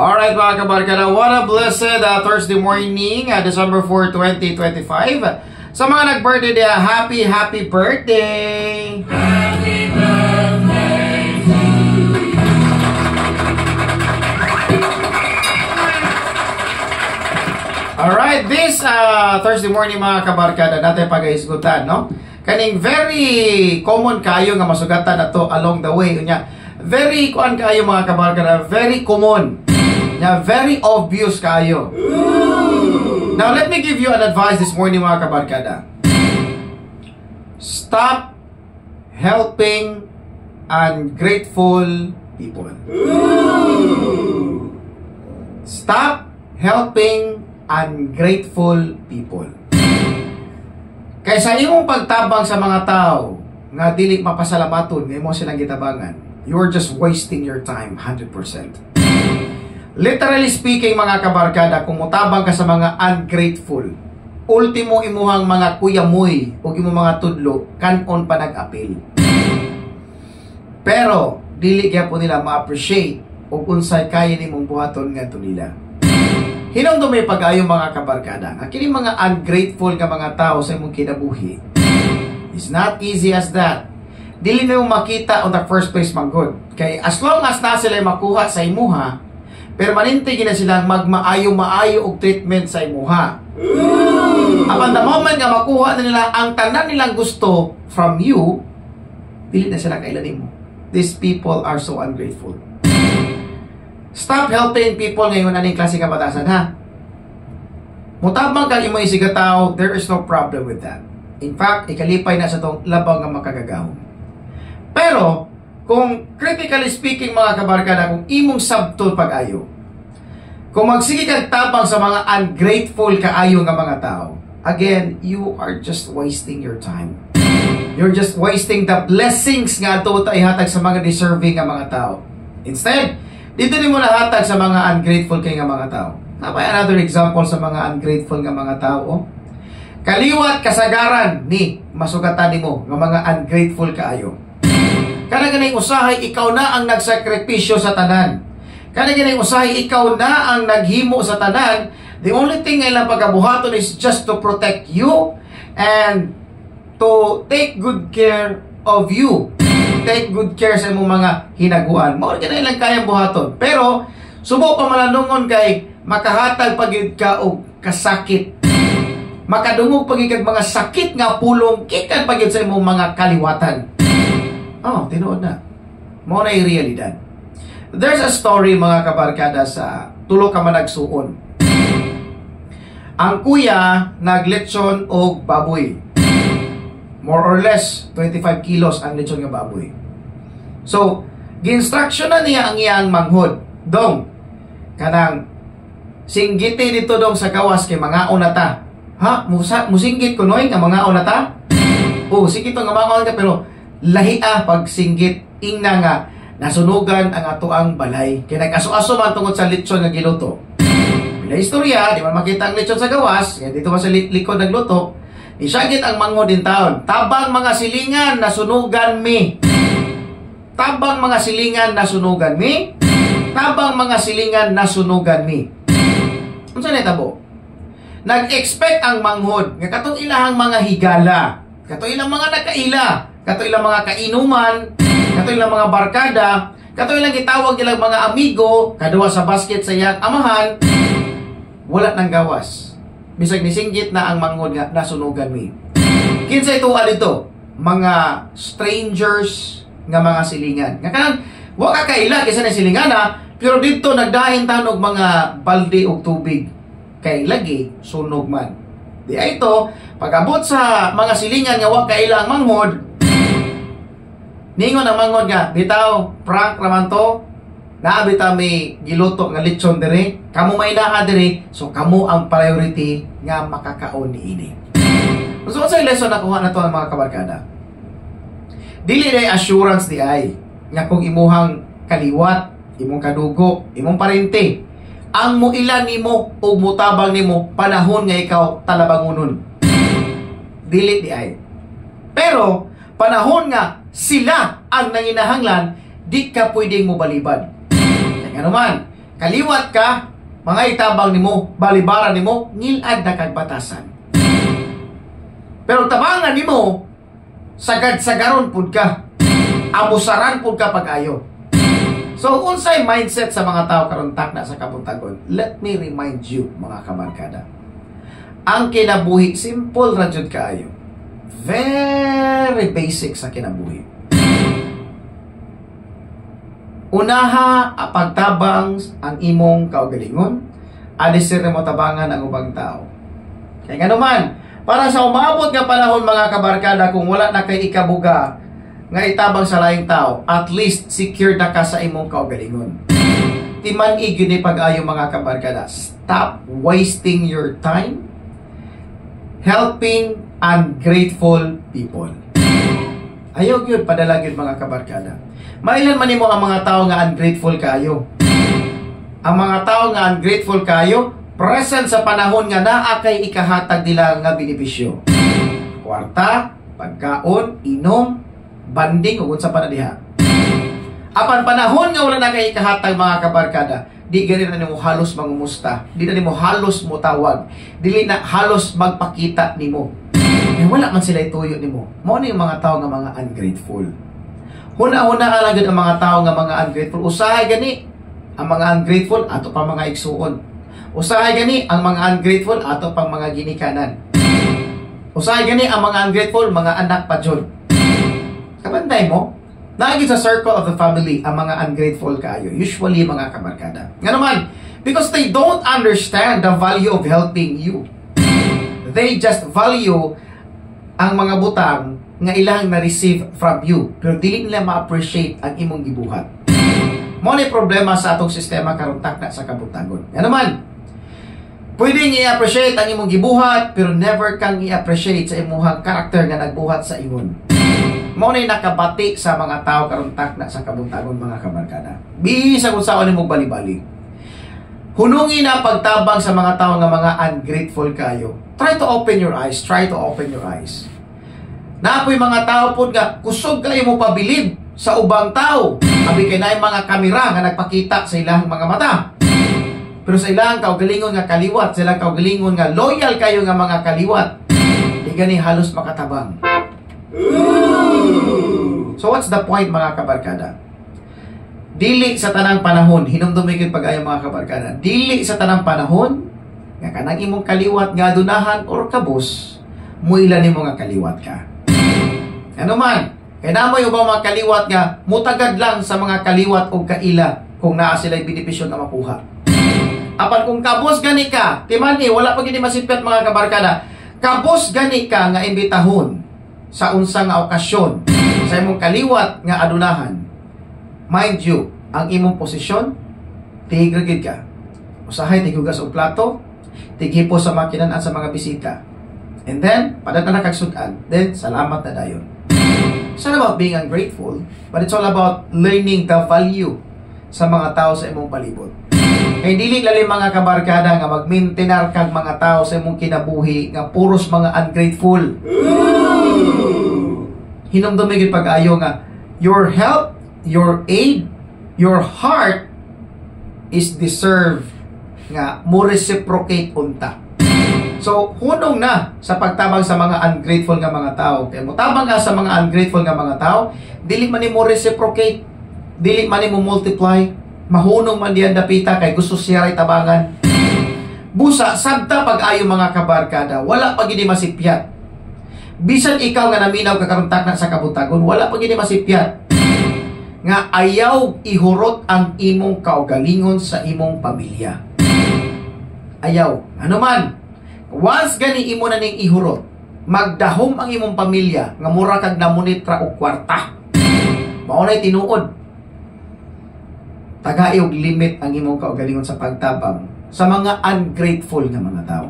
Alright mga kabarkada, what a blessed Thursday morning, December 4, 2025. Sa mga nag-birthday, happy birthday! Happy birthday to you! Alright, this Thursday morning mga kabarkada, natin pag-aisgutan, no? Kaning very common kayo nga masugatan na to along the way. Very kuan kayo mga kabarkada, very common. Very obvious kayo. Now, let me give you an advice this morning mga kabarkada. Stop helping ungrateful people. Stop helping ungrateful people. Kaysa imong pagtabang sa mga tao nga dili mapasalamaton nga imo silang gitabangan, you're just wasting your time 100%. Literally speaking mga kabarkada, kung mutabang ka sa mga ungrateful, ultimo imuhang mga kuyamoy o imong mga tudlo, kanon pa nag-apil. Pero, dili kaya po nila ma-appreciate o unsay kaya nimong buhaton nga to nila. Hinong may pag-ayo mga kabarkada, kini mga ungrateful ka mga tao sa imong kinabuhi. It's not easy as that. Dili na yung makita on the first place manggod. Kay as long as na sila makuha sa imuha, permanente gina silang magmaayo-maayo og treatment sa imuha. Upon the moment nga makuha na nila ang tanan nilang gusto from you, dili na sila kailan mo. These people are so ungrateful. Stop helping people ngayon aning klase kabatasan ha. Mutabang kang imo isigataw, there is no problem with that. In fact, ikalipay na sa tong labaw nga makagagahon. Pero kung critically speaking mga kabarkada, kung imong sabtol pag-ayo, kung magsige kang tabang sa mga ungrateful kaayo nga mga tao, again, you are just wasting your time. You're just wasting the blessings nga ato ihatag sa mga deserving nga mga tao. Instead, dito din mo nahatag sa mga ungrateful kay nga mga tao. Napay another example sa mga ungrateful nga mga tao. Kaliwat kasagaran ni masugatan nimo nga mga ungrateful kaayo. Kana ganing usahay ikaw na ang nagsakripisyo sa tanan. Kana ganing usahay ikaw na ang naghimo sa tanan. The only thing nga ilang pagabuhaton is just to protect you and to take good care of you. Take good care sa imong mga hinaguan. Mao gyud ilang kayang buhaton. Pero subo pa malanungon kay makahatag pagyud ka og kasakit. Makadungog pagyud mga sakit nga pulong kikan pagyud sa imong mga kaliwatan. Oh, tinuod na. Mao na yung realidad. There's a story mga kabarkada sa tulo ka managsuon. Ang kuya naglechon og baboy. More or less 25 kilos ang lechon nga baboy. So, gi-instruction na niya ang iyang manghod. Dong, kanang singgiti dito dong sa gawas kay mga onata. Ha? Musinggit ko noy nga mga onata? Oh, sige to nga mga onata pero lahi pag singgit ingna nga nasunugan ang atoang balay kay nag-aso-aso man tungod sa lechon nga giluto. Bila istorya, di man makita ang lechon sa gawas, kaya dito man sa likod nagluto, isagit ang manghod din taon. Tabang mga silingan nasunugan mi. Tabang mga silingan nasunugan mi. Tabang mga silingan nasunugan mi. Unsa na tabo? Nag-expect ang manghod nga katong ilahang mga higala, katong ilang mga nakaila, kato ilang mga kainuman, kato ilang mga barkada, kato ilang gitawag ilang mga amigo, kaduwa sa basket sa iyang amahan, wala nang gawas. Bisag nisinggit na ang manghod nga nasunugan mi. Kinsa ito dito? Mga strangers nga mga silingan. Nga kanan, wa ka kaila kaysa na silingan pero dito nagdahin tanog mga balde og tubig. Kay lagi sunog man. Di ay ito, pag-abot sa mga silingan nga wa kaila ang manghod, ningon ang manghod nga, bitaw, prank naman to, naabita may giluto nga lechon dire, kamo may naa dire, so kamo ang priority nga makakaon ni ini. So, sa lesson nakuha na to ang mga kabarkada. Dili na assurance di ay, nga kung imuhang kaliwat, imong kadugo, imong parente, ang muilan nimo o mutabang nimo panahon nga ikaw talabangunon. Dili di ay. Pero, panahon nga sila ang nanginahanglan, di ka pwedeng mo balibad. Kaya naman, kaliwat ka, mga itabang nimo, balibara nimo, ngilad na kag batasan. Pero tabangan nimo, sagad-sagaron pud ka. Amusaran pud ka pag-ayo. So, unsay mindset sa mga tao karon takna sa kabuntagon? Let me remind you, mga kabarkada. Ang kinabuhi, simple ra jud kaayo. Very basic sa kinabuhi. Unaha, pagtabang ang imong kaugalingon, alisir mo tabangan ang ubang tao. Kaya nga naman, para sa umabot nga panahon mga kabarkada, kung wala na kay ikabuga nga itabang sa laing tao, at least secure na ka sa imong kaugalingon. Timan-ig yun pag-ayo mga kabarkada. Stop wasting your time helping ungrateful people. Ayaw yun, padala yun mga kabarkada. Mailan man nimo ang mga tao nga ungrateful kayo. Ang mga tao nga ungrateful kayo, present sa panahon nga naa kay ikahatag nila nga benepisyo. Kwarta, pagkaon, inom, banding ug unsa pa na diha. Apan panahon nga wala na kay ikahatag mga kabarkada, di gani na nimo halos mangumusta, di na nimo halos motawag, dili na halos magpakita nimo. Eh wala man sila ituyo nimo. Mao ni mga tao nga mga ungrateful. Huna-huna alagad ang mga tao nga mga ungrateful. Usahay gani ang mga ungrateful ato pa mga igsuon. Usahay gani ang mga ungrateful ato pang mga ginikanan. Usahay gani ang mga ungrateful mga anak pa jud. Kabanday mo, naagid sa circle of the family ang mga ungrateful kaayo. Usually mga kabarkada. Nga naman, because they don't understand the value of helping you. They just value ang mga butang nga ilang na-receive from you, pero dili nila ma-appreciate ang imong gibuhat. Mo ni problema sa atong sistema karon takna sa kabutagon. Nga naman, pwedeng i-appreciate ang imong gibuhat, pero never kang i-appreciate sa imong karakter nga nagbuhat sa ingon. Mo ni nakabati sa mga tao karon takna sa kabutagon mga kabarkada. Bisa kung saan nimo bali-bali. Hunungi na pagtabang sa mga tao nga mga ungrateful kayo. Try to open your eyes. Try to open your eyes. Naapoy mga tao po nga, kusog kayo mo pabilib sa ubang tao. Abi kay na mga kamera nga nagpakita sa ilang mga mata. Pero sa ilang kaugalingon nga kaliwat, sa ilang kaugalingon nga loyal kayo nga mga kaliwat, di gani halos makatabang. So what's the point mga kabarkada? Dili sa tanang panahon, hinumdumigid pag-ayo mga kabarkada, dili sa tanang panahon, nga kanang imong kaliwat nga adunahan or kabus, muila nimo nga kaliwat ka. Ano man, kaya namoy ubang mga kaliwat nga, mutagad lang sa mga kaliwat o kaila kung naa sila'y benepisyo na makuha. Apan kung kabus gani ka, timani, wala pa gini masipet mga kabarkada, kabus gani ka nga imbitahon sa unsa nga okasyon sa imong kaliwat nga adunahan. Mind you, ang imong posisyon, tigregid ka. Usahay, tigugas og plato, tigipo sa makinan at sa mga bisita. And then, padata na kagsudan, then salamat na dayon. It's not about being ungrateful, but it's all about learning the value sa mga tao sa imong palibot. Kay dili lalim mga kabarkada nga magmintenar kag mga tao sa imong kinabuhi nga puros mga ungrateful. Hinumdumigid pag-ayo nga your help, your aid, your heart is deserved nga mo reciprocate unta. So, hunong na sa pagtabang sa mga ungrateful nga mga tao. Kaya mutabang ka sa mga ungrateful nga mga tao, dili man mo reciprocate, dili man mo multiply, mahunong man diyan dapita kay gusto siya ray tabangan. Busa, sabta pag-ayo mga kabarkada, wala pa gini masipyat. Bisan ikaw nga naminaw kakaruntak na sa kabutagon, wala pa gini masipyat. Nga ayaw ihurot ang imong kaugalingon sa imong pamilya. Ayaw. Ano man, once gani imo na ning ihurot, magdahom ang imong pamilya nga mura kag namunitra og kwarta. Mao nay tinuod. Tagay og limit ang imong kaugalingon sa pagtabang sa mga ungrateful nga mga tao.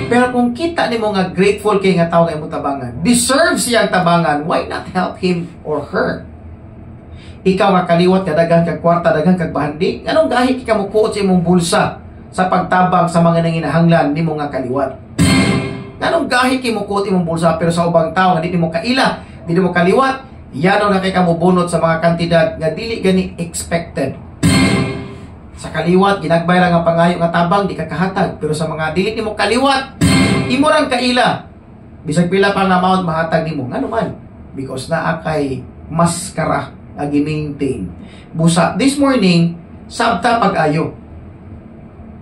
Pero kung kita nimo nga grateful kay nga tao nga imong tabangan, deserve siyang tabangan, why not help him or her? Ikaw nga kaliwat kadagan kag kwarta, dagan kag bahandi, anong gahi ka mo kuot sa imong bulsa sa pagtabang sa mga nanginahanglan nimo nga kaliwat? Anong gahi ki mo kuot imong bulsa pero sa ubang tao nga di mo kaila, di mo kaliwat, yano na kay kamo bunot sa mga kantidad nga dili gani expected. Sa kaliwat, ginagbay ra nga pangayo nga tabang, di ka kahatag. Pero sa mga dili nimo kaliwat, imo rang kaila. Bisag pila pa nga amount mahatag nimo. Ngano man? Because naa kay maskara nga gi-maintain. Busa, this morning, sabta pag-ayo.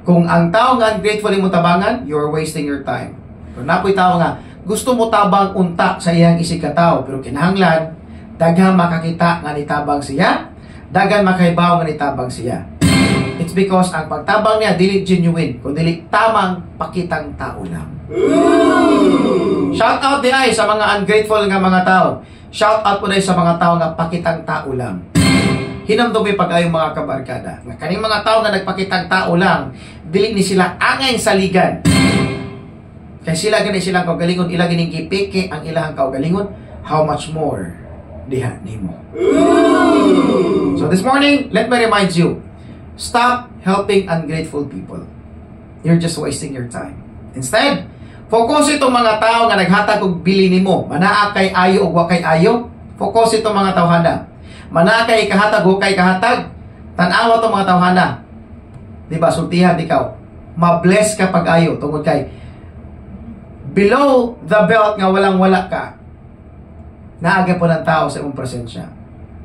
Kung ang tao nga ungrateful mo tabangan, you're wasting your time. Kung napoy tao nga, gusto mo tabang unta sa iyang isig ka tao, pero kinahanglan, daghan makakita nga nitabang siya, daghan makaibaw nga nitabang siya. It's because ang pagtabang niya, dili genuine, kung dili tamang pakitang tao lang. Shout out di ay sa mga ungrateful nga mga tao. Shout out po na sa mga tao nga pakitang tao lang. Hinamdumi pag-ayong mga kabarkada. Nga kaning mga tao nga nagpakitang tao lang, dili ni sila angay saligan. Kaya sila gani silang kaugalingon, ila gining gipike ang ilahang kaugalingon, how much more diha nimo. So this morning, let me remind you, stop helping ungrateful people. You're just wasting your time. Instead, focus itong mga tao nga naghatag og bili nimo. Manaa kay ayo ug wa kay ayo. Focus itong mga tawhana. Manaa kay kahatag ug kay kahatag. Tan-awa itong mga tawhana. Di ba, sultihan ikaw. Ma-bless ka pag ayo tungod kay below the belt nga walang-wala ka. Naaga po ng tao sa imong presensya.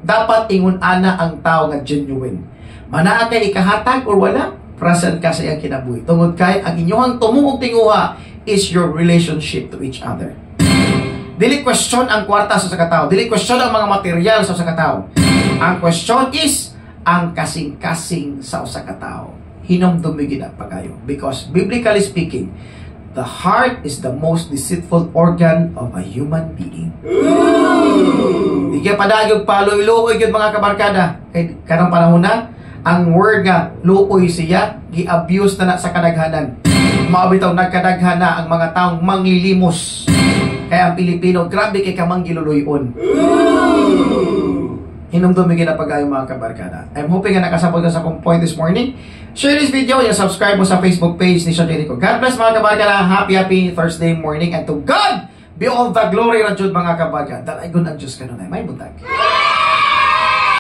Dapat ingon ana ang tao nga genuine. Manaa kay ikahatag or wala, present ka sa iyang kinabuhi. Tungod kay ang inyong tumuog tinguha is your relationship to each other. Dili question ang kwarta sa katao. Dili question ang mga material sa katao. Ang question is ang kasing-kasing sa usa ka tawo. Hinumdumi gid pagayo. Because biblically speaking, the heart is the most deceitful organ of a human being. Di kaya padagyog paloy-luoy gyud mga kabarkada. Kay kanang panahon na, ang word nga luoy siya, gi-abuse na sa kadaghanan. Maabitaw nagkadaghan na ang mga taong manglilimos. Kaya ang Pilipino, grabe kay kamang giluluyon. Hinumdumi na pag-ayo mga kabarkada. I'm hoping na nakasabot ka sa akong point this morning. Share this video and subscribe mo sa Facebook page ni Sean Jericho. God bless mga kabarkada. Happy Thursday morning. And to God be all the glory na Jud mga kabarkada. Dahil ay gun ang Diyos kanunay. May buntag.